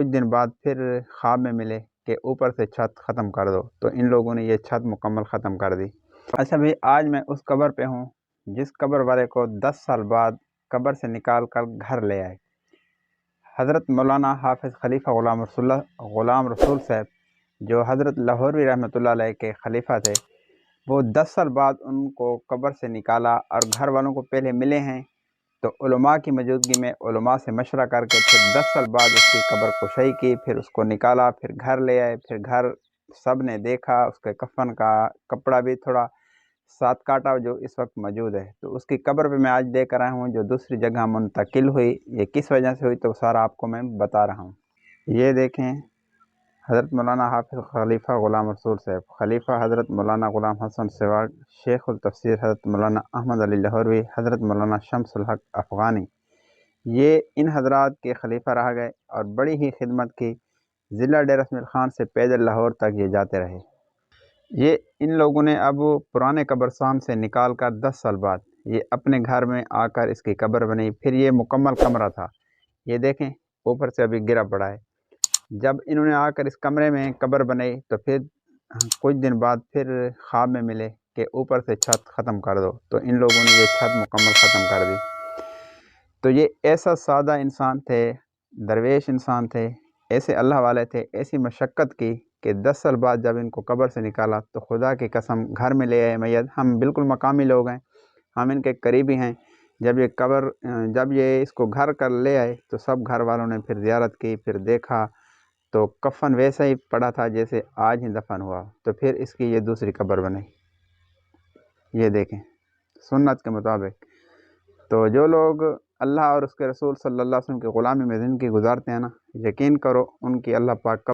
کچھ دن بعد پھر خواب میں ملے کہ اوپر سے چھت ختم کر دو، تو ان لوگوں نے یہ چھت مکمل ختم کر دی۔ اچھا بھائی، آج میں اس قبر پہ ہوں جس قبر والے کو 10 سال بعد قبر سے نکال کر گھر لے آئے۔ حضرت مولانا حافظ خلیفہ غلام رسول صاحب، جو حضرت لاہوروی رحمۃ اللہ علیہ کے خلیفہ تھے، وہ 10 سال بعد ان کو قبر سے نکالا اور گھر والوں کو پہلے ملے ہیں، تو علماء کی موجودگی میں علماء سے مشورہ کر کے پھر 10 سال بعد اس کی قبر کشائی کی، پھر اس کو نکالا، پھر گھر لے آئے، پھر گھر سب نے دیکھا، اس کے کفن کا کپڑا بھی تھوڑا ساتھ کاٹا جو اس وقت موجود ہے، تو اس کی قبر پہ میں آج لے کر آیا ہوں جو دوسری جگہ منتقل ہوئی۔ یہ کس وجہ سے ہوئی تو سارا آپ کو میں بتا رہا ہوں۔ یہ دیکھیں، حضرت مولانا حافظ خلیفہ غلام رسول صاحب، خلیفہ حضرت مولانا غلام حسن سواگ، شیخ التفسیر حضرت مولانا احمد علی لاہوروی، حضرت مولانا شمس الحق افغانی، یہ ان حضرات کے خلیفہ رہ گئے اور بڑی ہی خدمت کی۔ ضلع ڈیرہ اسماعیل خان سے پیدل لاہور تک یہ جاتے رہے۔ یہ ان لوگوں نے اب پرانے قبرستان سے نکال کر 10 سال بعد یہ اپنے گھر میں آ کر اس کی قبر بنی۔ پھر یہ مکمل کمرہ تھا، یہ دیکھیں اوپر سے ابھی گرا پڑا ہے۔ جب انہوں نے آ کر اس کمرے میں قبر بنائی تو پھر کچھ دن بعد پھر خواب میں ملے کہ اوپر سے چھت ختم کر دو، تو ان لوگوں نے یہ چھت مکمل ختم کر دی۔ تو یہ ایسا سادہ انسان تھے، درویش انسان تھے، ایسے اللہ والے تھے، ایسی مشقت کی کہ 10 سال بعد جب ان کو قبر سے نکالا تو خدا کی قسم گھر میں لے آئے میت۔ ہم بالکل مقامی لوگ ہیں، ہم ان کے قریبی ہیں۔ جب یہ اس کو گھر کر لے آئے تو سب گھر والوں نے پھر زیارت کی، پھر دیکھا تو کفن ویسا ہی پڑا تھا جیسے آج ہی دفن ہوا، تو پھر اس کی یہ دوسری قبر بنی۔ یہ دیکھیں سنت کے مطابق۔ تو جو لوگ اللہ اور اس کے رسول صلی اللہ علیہ وسلم کی غلامی میں زندگی گزارتے ہیں نا، یقین کرو ان کی اللہ پاک